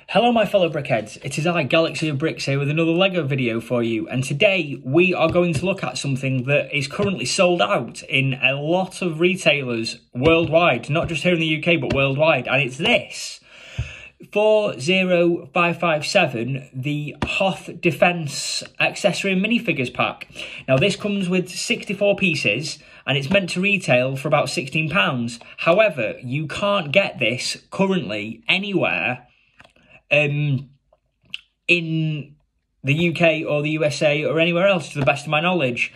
Hello my fellow Brickheads, it is I, Galaxy of Bricks, here with another LEGO video for you, and today we are going to look at something that is currently sold out in a lot of retailers worldwide, not just here in the UK but worldwide, and it's this. 40557, the Hoth Defence Accessory Minifigures pack. Now this comes with 64 pieces and it's meant to retail for about £16. However, you can't get this currently anywhere in the UK or the USA or anywhere else, to the best of my knowledge.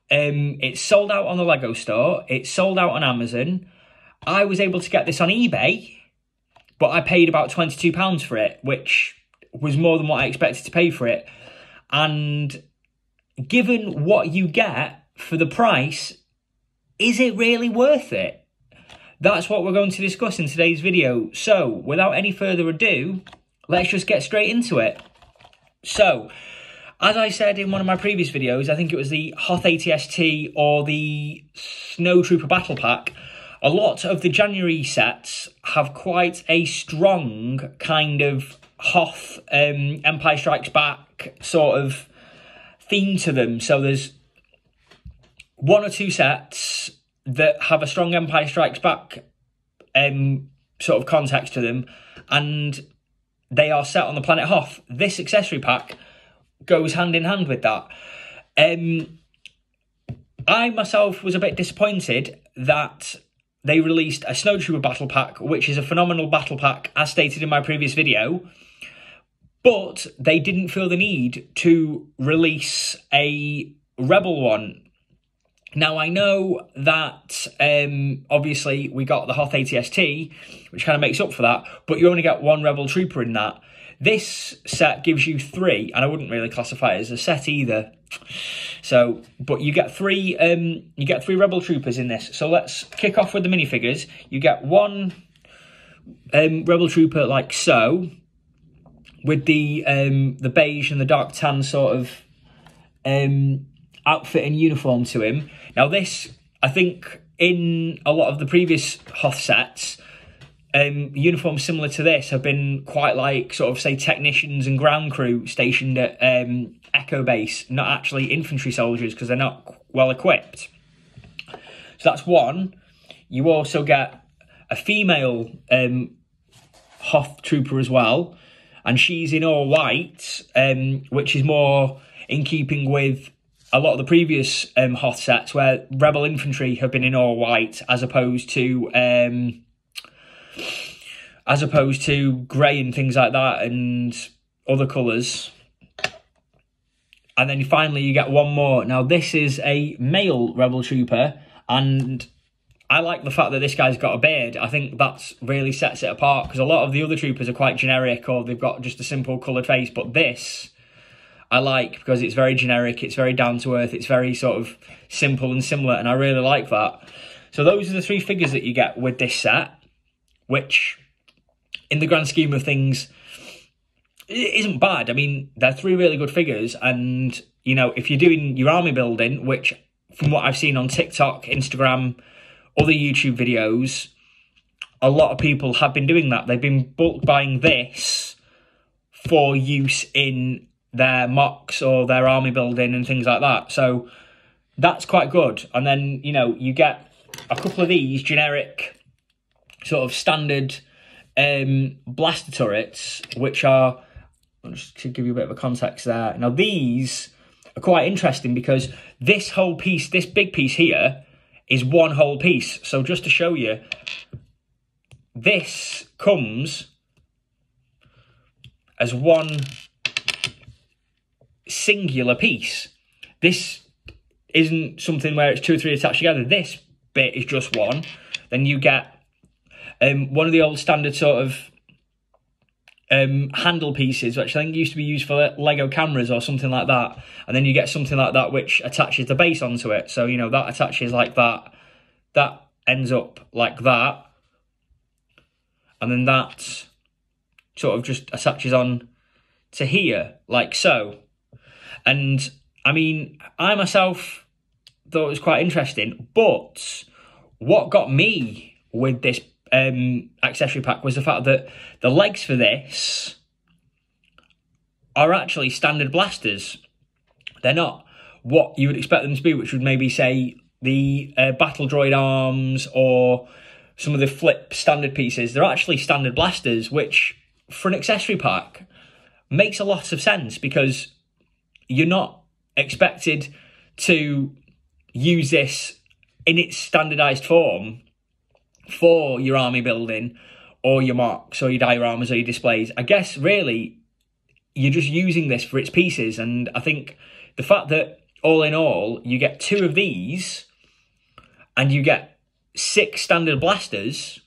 It's sold out on the LEGO store. It's sold out on Amazon. I was able to get this on eBay, but I paid about £22 for it, which was more than what I expected to pay for it. And given what you get for the price, is it really worth it? That's what we're going to discuss in today's video. So, without any further ado, let's just get straight into it. So, as I said in one of my previous videos, I think it was the Hoth ATST or the Snowtrooper Battle Pack, a lot of the January sets have quite a strong kind of Hoth Empire Strikes Back sort of theme to them. So there's one or two sets that have a strong Empire Strikes Back sort of context to them, and they are set on the planet Hoth. This accessory pack goes hand in hand with that. I myself was a bit disappointed that they released a Snowtrooper Battle Pack, which is a phenomenal battle pack, as stated in my previous video, but they didn't feel the need to release a Rebel one. Now, I know that, obviously, we got the Hoth ATST, which kind of makes up for that, but you only get one Rebel Trooper in that. This set gives you three, and I wouldn't really classify it as a set either. So, but you get three Rebel Troopers in this. So let's kick off with the minifigures. You get one Rebel Trooper like so, with the beige and the dark tan sort of outfit and uniform to him. Now this, I think, in a lot of the previous Hoth sets, uniforms similar to this have been quite like, sort of, say, technicians and ground crew stationed at Echo Base, not actually infantry soldiers because they're not well equipped. So that's one. You also get a female Hoth trooper as well, and she's in all white, which is more in keeping with a lot of the previous Hoth sets where Rebel infantry have been in all white, as opposed to grey and things like that and other colours. And then finally you get one more. Now this is a male Rebel Trooper, and I like the fact that this guy's got a beard. I think that really sets it apart, because a lot of the other troopers are quite generic, or they've got just a simple coloured face, but this I like because it's very generic, it's very down to earth, it's very sort of simple and similar, and I really like that. So those are the three figures that you get with this set, which in the grand scheme of things it isn't bad. I mean, they're three really good figures, and you know, if you're doing your army building, which from what I've seen on TikTok, Instagram, other YouTube videos, a lot of people have been doing that. They've been bulk buying this for use in their mocks or their army building and things like that. So that's quite good. And then, you know, you get a couple of these generic sort of standard blaster turrets, which are, just to give you a bit of a context there. Now these are quite interesting because this whole piece, this big piece here, is one whole piece. So just to show you, this comes as one singular piece. This isn't something where it's two or three attached together. This bit is just one. Then you get one of the old standard sort of handle pieces, which I think used to be used for Lego cameras or something like that. And then you get something like that which attaches the base onto it. So, you know, that attaches like that. That ends up like that. And then that sort of just attaches on to here, like so. And, I mean, I myself thought it was quite interesting. But what got me with this accessory pack was the fact that the legs for this are actually standard blasters. They're not what you would expect them to be, which would maybe say the battle droid arms or some of the flip standard pieces. They're actually standard blasters, which for an accessory pack makes a lot of sense, because you're not expected to use this in its standardized form for your army building or your mocks or your dioramas or your displays. I guess really you're just using this for its pieces, and I think the fact that all in all you get 2 of these and you get 6 standard blasters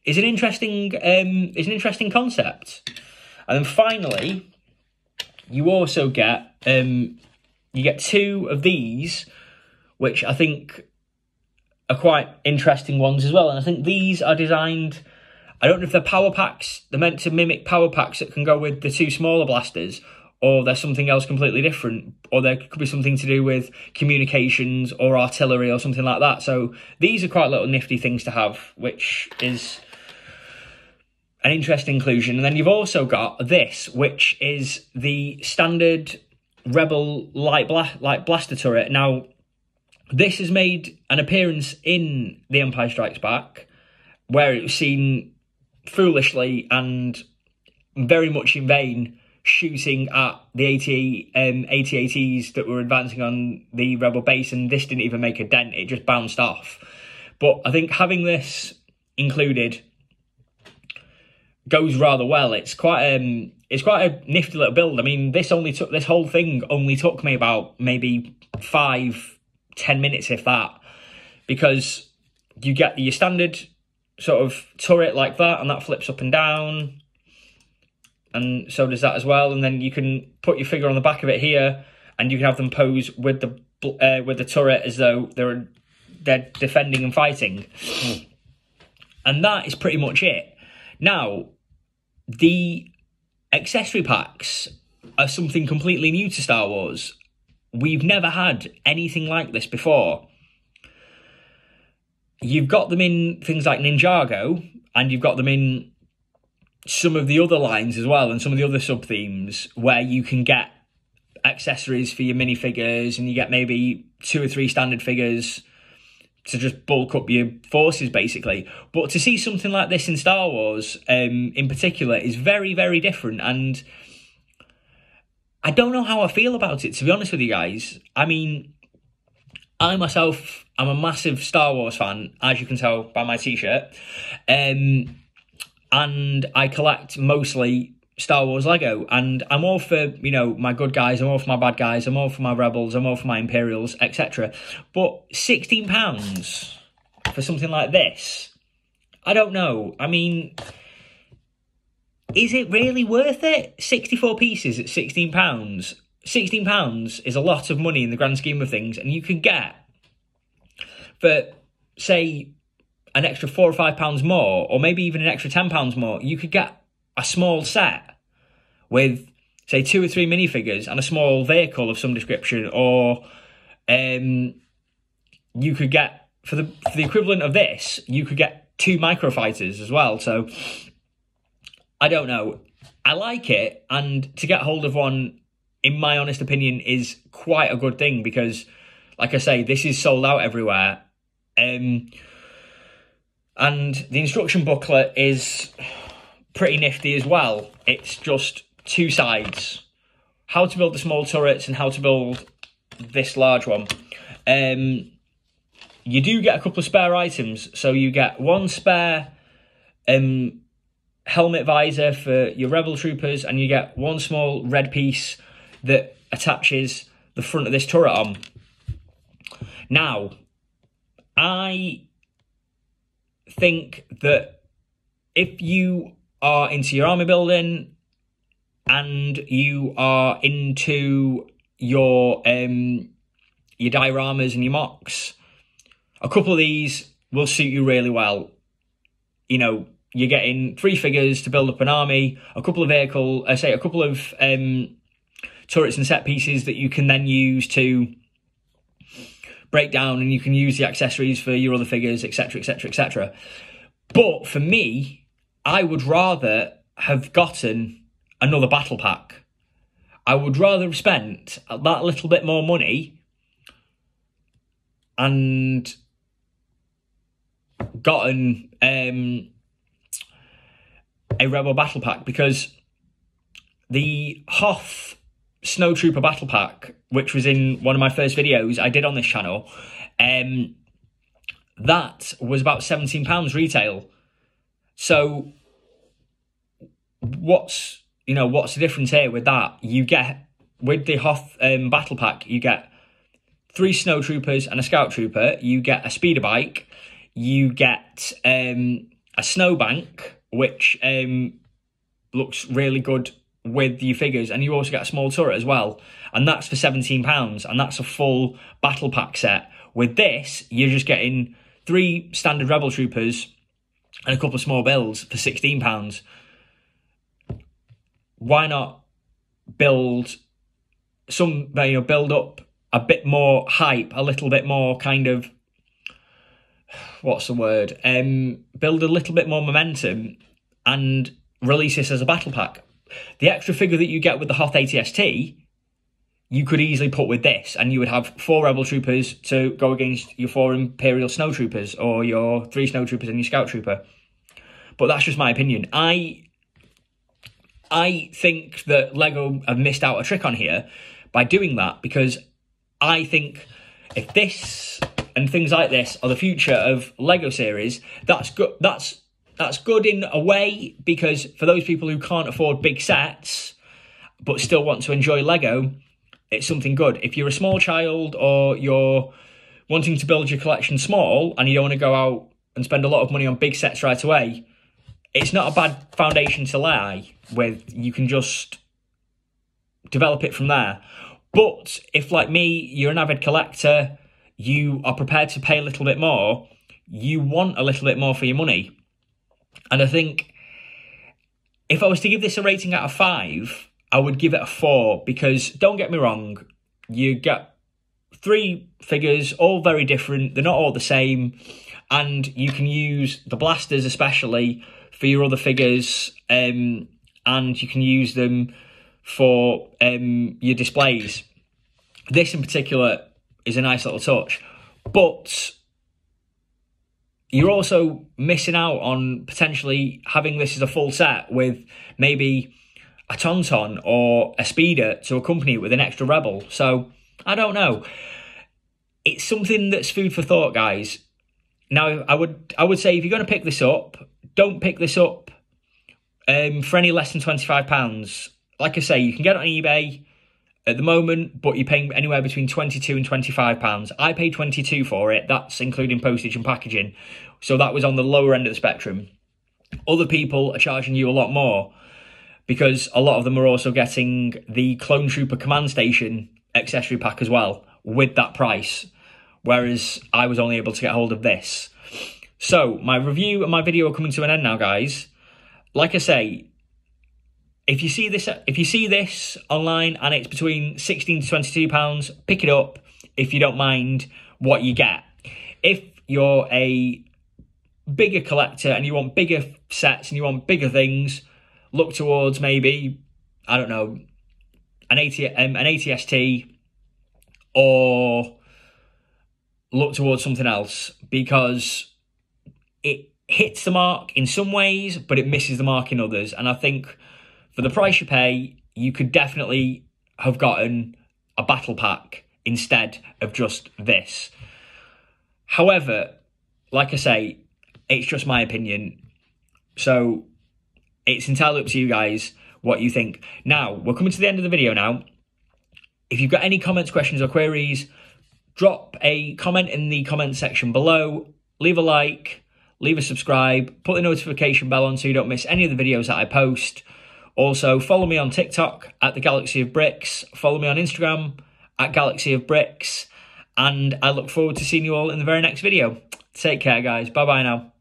is an interesting concept. And then finally, you also get 2 of these, which I think are quite interesting ones as well. And I think these are designed, I don't know if they're power packs, they're meant to mimic power packs that can go with the 2 smaller blasters, or there's something else completely different, or there could be something to do with communications or artillery or something like that. So these are quite little nifty things to have, which is an interesting inclusion. And then you've also got this, which is the standard Rebel light blaster turret. Now, this has made an appearance in The Empire Strikes Back, where it was seen foolishly and very much in vain shooting at the AT-ATs that were advancing on the Rebel base, and this didn't even make a dent, it just bounced off. But I think having this included goes rather well. It's quite a nifty little build. I mean, this whole thing only took me about maybe 5-10 minutes, if that, because you get your standard sort of turret like that, and that flips up and down, and so does that as well. And then you can put your figure on the back of it here, and you can have them pose with the turret as though they're defending and fighting. And that is pretty much it. Now, the accessory packs are something completely new to Star Wars. We've never had anything like this before. You've got them in things like Ninjago, and you've got them in some of the other lines as well, and some of the other sub-themes, where you can get accessories for your minifigures, and you get maybe 2 or 3 standard figures to just bulk up your forces, basically. But to see something like this in Star Wars, in particular, is very, very different. And I don't know how I feel about it, to be honest with you guys. I mean, I myself am a massive Star Wars fan, as you can tell by my t-shirt. And I collect mostly Star Wars Lego, and I'm all for, my good guys, I'm all for my bad guys, I'm all for my rebels, I'm all for my Imperials, etc. But £16 for something like this, I don't know. I mean, is it really worth it? 64 pieces at £16. £16 is a lot of money in the grand scheme of things, and you can get, for, say, an extra £4 or £5 more, or maybe even an extra £10 more, you could get a small set with, say, 2 or 3 minifigures and a small vehicle of some description, or you could get, for the equivalent of this, you could get 2 microfighters as well. So I don't know. I like it, and to get hold of one, in my honest opinion, is quite a good thing, because, like I say, this is sold out everywhere. And the instruction booklet is pretty nifty as well. It's just 2 sides: how to build the small turrets and how to build this large one. You do get a couple of spare items. So you get 1 spare helmet visor for your Rebel troopers, and you get 1 small red piece that attaches the front of this turret on. Now, I think that if you are into your army building and you are into your dioramas and your mocks, a couple of these will suit you really well. You're getting 3 figures to build up an army, a couple of turrets and set pieces that you can then use to break down, and you can use the accessories for your other figures, etc, etc, etc. But for me, I would rather have gotten another battle pack. I would rather have spent that little bit more money and gotten a Rebel battle pack, because the Hoth Snowtrooper battle pack, which was in one of my first videos I did on this channel, that was about £17 retail. So what's the difference here with that? You get, with the Hoth battle pack, you get 3 snowtroopers and a scout trooper, you get a speeder bike, you get a snowbank, which looks really good with your figures, and you also get a small turret as well, and that's for £17, and that's a full battle pack set. With this, you're just getting 3 standard Rebel Troopers and a couple of small builds for £16. Why not build build up a bit more hype, a little bit more kind of, what's the word? Build a little bit more momentum and release this as a battle pack. The extra figure that you get with the Hoth ATST, you could easily put with this, and you would have 4 Rebel Troopers to go against your 4 Imperial Snowtroopers, or your 3 Snowtroopers and your Scout Trooper. But that's just my opinion. I think that LEGO have missed out a trick on here by doing that, because I think if this and things like this are the future of LEGO series, that's good. That's good in a way, because for those people who can't afford big sets but still want to enjoy LEGO, it's something good. If you're a small child, or you're wanting to build your collection small and you don't want to go out and spend a lot of money on big sets right away, it's not a bad foundation to lie with. You can just develop it from there. But if, like me, you're an avid collector, you are prepared to pay a little bit more, you want a little bit more for your money. And I think if I was to give this a rating out of 5, I would give it a 4, because don't get me wrong, you get 3 figures, all very different, they're not all the same, and you can use the blasters especially for your other figures, and you can use them for your displays. This in particular is a nice little touch, but you're also missing out on potentially having this as a full set with maybe a Tauntaun or a Speeder to accompany it with an extra Rebel. So, I don't know. It's something that's food for thought, guys. Now, I would say if you're going to pick this up, don't pick this up for any less than £25. Like I say, you can get it on eBay at the moment, but you're paying anywhere between £22 and £25. I paid £22 for it. That's including postage and packaging. So that was on the lower end of the spectrum. Other people are charging you a lot more, because a lot of them are also getting the Clone Trooper Command Station accessory pack as well with that price, whereas I was only able to get hold of this. So my review and my video are coming to an end now, guys. Like I say, if you see this online and it's between £16 to £22, pick it up if you don't mind what you get. If you're a bigger collector and you want bigger sets and you want bigger things, look towards maybe, I don't know, an ATST, or look towards something else, because it hits the mark in some ways, but it misses the mark in others. And I think for the price you pay, you could definitely have gotten a battle pack instead of just this. However, like I say, it's just my opinion. So it's entirely up to you guys what you think. Now, we're coming to the end of the video now. If you've got any comments, questions, or queries, drop a comment in the comment section below. Leave a like, leave a subscribe, put the notification bell on so you don't miss any of the videos that I post. Also, follow me on TikTok at the Galaxy of Bricks. Follow me on Instagram at Galaxy of Bricks. And I look forward to seeing you all in the very next video. Take care, guys. Bye-bye now.